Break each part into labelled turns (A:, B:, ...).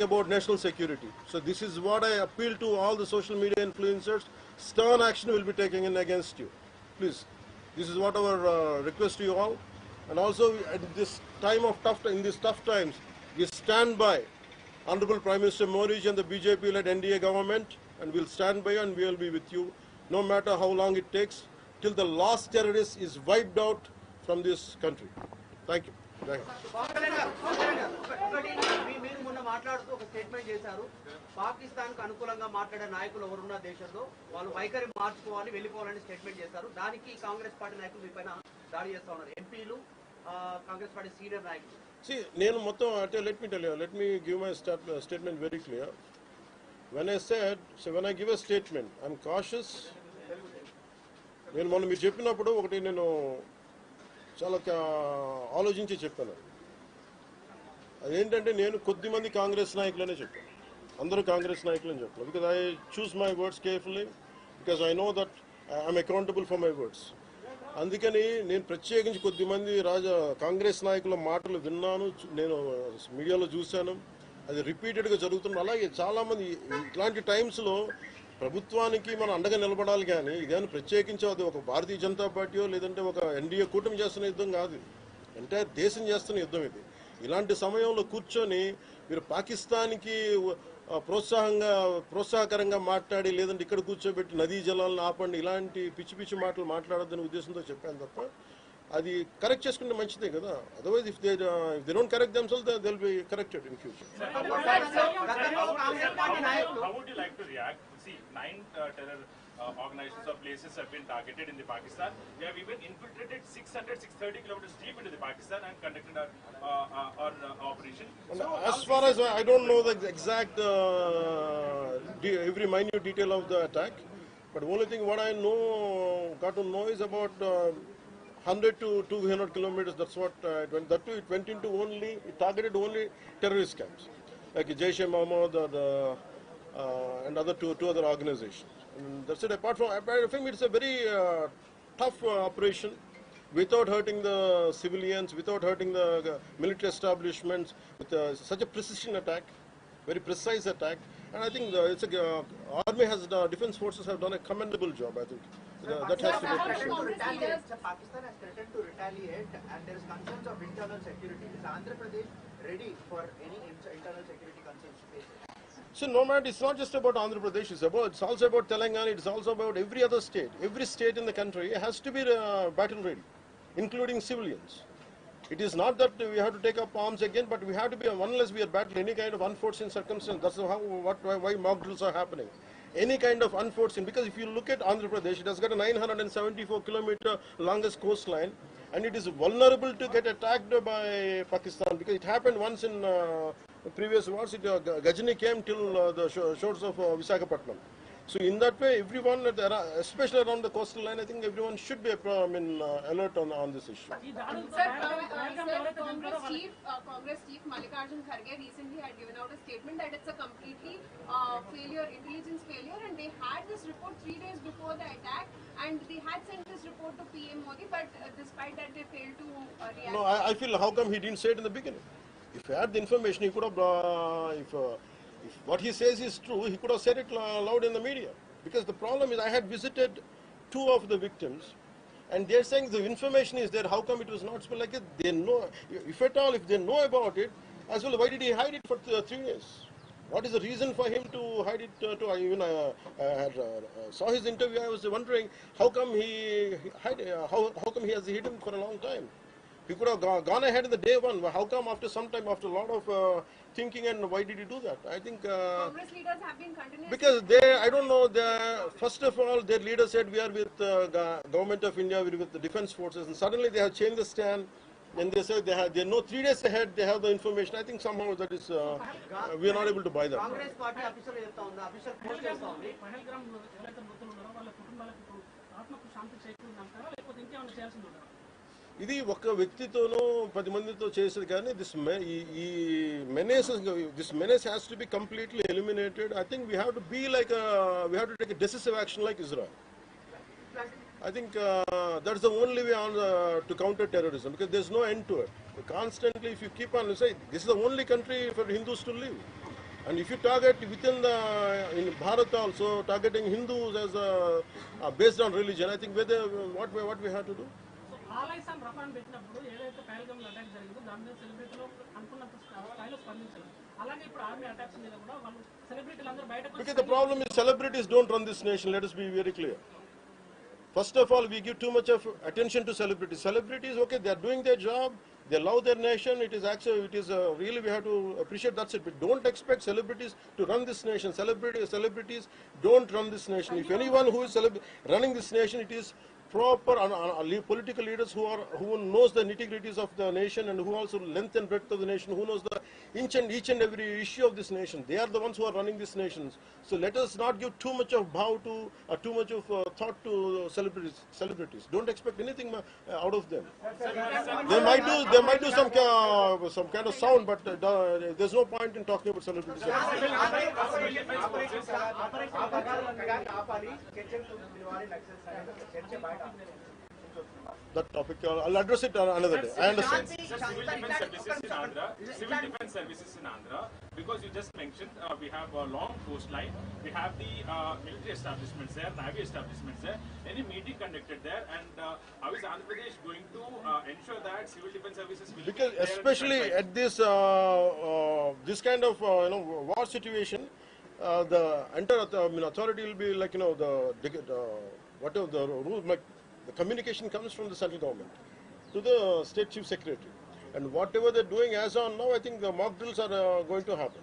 A: about national security. So this is what I appeal to all the social media influencers. Stern action will be taken in against you. Please, this is what our request to you all. And also at this time of in these tough times, we stand by Honorable Prime Minister Modi and the BJP-led NDA government, and we'll stand by you and we will be with you, no matter how long it takes, till the last terrorist is wiped out from this country. Thank you. Thank
B: మీరు మొన్న మాట్లాడుతూ ఒక statement చేశారు, పాకిస్తాన్ కు అనుకూలంగా మాట్లాడే నాయకులు ఎవరున్న దేశంలో వాళ్ళు వైఖరి మార్చుకోవాలి, వెళ్ళిపోవాలని స్టేట్మెంట్ చేశారు. దానికి కాంగ్రెస్ పార్టీ నాయకులు మీ పైన దాడి చేస్తా ఉన్నారు, ఎంపీలు, కాంగ్రెస్ పార్టీ సీనియర్ నాయకులు. See, నేను మొత్తం అంటే let me give my statement very clear. When I give a statement, I'm cautious. నేను మొన్న మీరు చెప్పినప్పుడు ఒకటి నేను చాలా ఆలోచించి చెప్పాను. అదేంటంటే నేను కొద్దిమంది కాంగ్రెస్ నాయకులనే చెప్పాను, అందరూ కాంగ్రెస్ నాయకులని చెప్పాను. Because I choose my words carefully, because I know that I'm accountable for my words. అందుకని నేను ప్రత్యేకించి కొద్దిమంది కాంగ్రెస్ నాయకుల మాటలు విన్నాను, నేను మీడియాలో చూశాను, అది రిపీటెడ్గా జరుగుతుంది. అలాగే చాలామంది ఇట్లాంటి టైమ్స్లో ప్రభుత్వానికి మనం అండగా నిలబడాలి, కానీ ఇదేమైనా ప్రత్యేకించి అది ఒక భారతీయ జనతా పార్టీయో లేదంటే ఒక ఎన్డీఏ కూటమి చేస్తున్న యుద్ధం కాదు, ఎంటైర్ దేశం చేస్తున్న యుద్ధం ఇది. ఇలాంటి సమయంలో కూర్చొని మీరు పాకిస్తాన్కి ప్రోత్సాహకరంగా మాట్లాడి లేదంటే ఇక్కడ కూర్చోబెట్టి నదీ జలాలను ఆపండి, ఇలాంటి పిచ్చి పిచ్చి మాటలు మాట్లాడొద్దనే ఉద్దేశంతో చెప్పాను తప్ప అది కరెక్ట్ చేసుకుంటే మంచిదే కదా. Otherwise if they don't correct themselves they will be corrected in future.
C: See, 9 terror organizations or places have been targeted in the Pakistan. They have even infiltrated 630 kilometers deep into the Pakistan and conducted our operation.
A: So, as far as I don't know the exact every minute detail of the attack, but only thing what I got to know is about 100 to 200 kilometers. That's what it went. That too, it went into it targeted only terrorist camps like Jaish-e-Mohammed and other two other organizations. And that's it. Apart from it's a very tough operation, without hurting the civilians, without hurting the military establishments, with such a precision attack, very precise attack. And I think army defense forces have done a commendable job. I think that has to be appreciated.
B: Pakistan has threatened to retaliate, and there is concerns of internal security. Is Andhra Pradesh ready for any internal security concerns faced?
A: So no matter, it's not just about Andhra Pradesh, it's also about Telangana, it's also about every other state. Every state in the country has to be battle ready, including civilians. It is not that we have to take up arms again, but we have to be, unless we are battling any kind of unforeseen circumstance. That's why mock drills are happening. Any kind of unforeseen, because if you look at Andhra Pradesh, it has got a 974-kilometer longest coastline, and it is vulnerable to get attacked by Pakistan, because it happened once in previous wars. Gajini came till the shores of Visakhapatnam. So in that way, everyone, especially around the coastal line, I think everyone should be alert on this issue.
D: Congress Chief Mallikarjun Kharge recently had given out a statement that it's a completely intelligence failure, and they had this report 3 days before the attack, and they had sent this report to PM Modi, but despite that they failed to react.
A: No, I feel how come he didn't say it in the beginning? If he had the information, he could have, if what he says is true, he could have said it loud in the media. Because the problem is, I had visited 2 of the victims, and they're saying the information is there. How come it was not spoken like it? They know, if at all, if they know about it, as well, why did he hide it for 3 years? What is the reason for him to hide it? Saw his interview. I was wondering how come how come he has hidden for a long time. He could have gone ahead in the day one. How come after some time, after a lot of thinking, and why did he do that? I think
D: Congress leaders have been continuously,
A: because I don't know. First of all, their leader said we are with the government of India, we are with the defense forces, and suddenly they have changed the stand. And they said they know 3 days ahead they have the information. I think somehow that is we are not able to buy that.
B: Congress party official post chestha undi.
A: ఇది ఒక్క వ్యక్తితోనో 10 మందితో చేసేది కానీ this menace has to be completely eliminated. I think we have to be like we have to take a decisive action like Israel. I think that's the only way to counter terrorism, because there's no end to it. Constantly, if you keep on saying this is the only country for Hindus to live, And if you target within the in Bharat also targeting Hindus as based on religion, I think whether what we have to do.
E: ఆలైస్ and రఫాన్ పెట్టినప్పుడు ఏదైతే Pahalgam attack జరిగిందో దాని మీద సెలబ్రిటీలు అనుకున్నంత స్థాయిలో స్పందించారు. అలాగే ఇప్పుడు ఆర్మీ అటాక్స్ మీద కూడా వాళ్ళు సెలబ్రిటీలు అందరూ బయటకు
A: Because the problem is celebrities don't run this nation. Let us be very clear. First of all, we give too much of attention to celebrities. Celebrities, okay, they are doing their job. They love their nation. It is actually, really we have to appreciate that's it. But don't expect celebrities to run this nation. Celebrities don't run this nation. If anyone who is running this nation, it is proper political leaders who knows the nitty-gritties of the nation and who also length and breadth of the nation, who knows the each and every issue of this nation. They are the ones who are running this nation. So let us not give too much of too much of thought to celebrities. Don't expect anything out of them. They might do some kind of sound, but there's no point in talking about celebrities. That topic, I'll address it another day. I understand.
C: Civil defense services in Andhra, because you just mentioned we have a long coastline, we have the military establishments there, navy establishments there. Any meeting conducted there, and how is Andhra Pradesh going to ensure that civil defense services will
A: Because
C: be there
A: especially at this kind of war situation, the entire authority will be like whatever the rules. The communication comes from the central government to the state chief secretary, and whatever they're doing as on now, I think the mock drills are going to happen,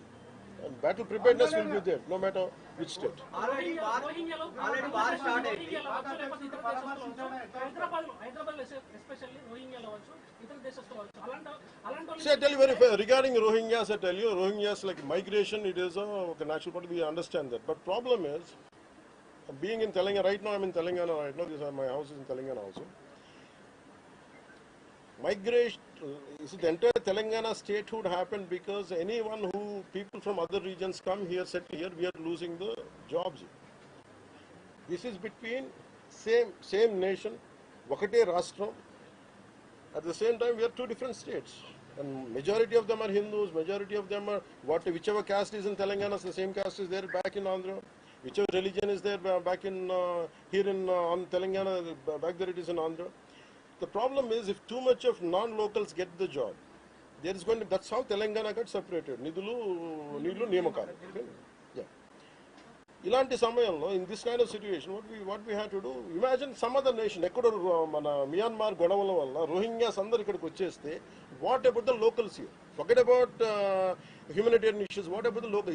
A: and battle preparedness will be there no matter which state. See, I tell you very fair, regarding Rohingyas, I tell you, Rohingyas like migration, it is a natural part, we understand that, but problem is, being in Telangana, right now I'm in Telangana right now, my house is in Telangana also. Migration, the entire Telangana statehood happened because people from other regions come here, settle here, we are losing the jobs. This is between same nation, Vakate Rashtra. At the same time, we are two different states. And majority of them are Hindus, majority of them are whichever caste is in Telangana, the same caste is there back in Andhra. Whichever religion is there back in here in on Telangana, back there it is in Andhra. The problem is if too much of non-locals get the job, there is going to. That's how Telangana got separated. Nidulu Niyamakalu. Okay? Yeah. Ilanti samayamlo, in this kind of situation, what we have to do? Imagine some other nation, Myanmar Godavalu valla Rohingyas andaru ikkadiki vacheste. What about the locals here? Forget about humanitarian issues. What about the local?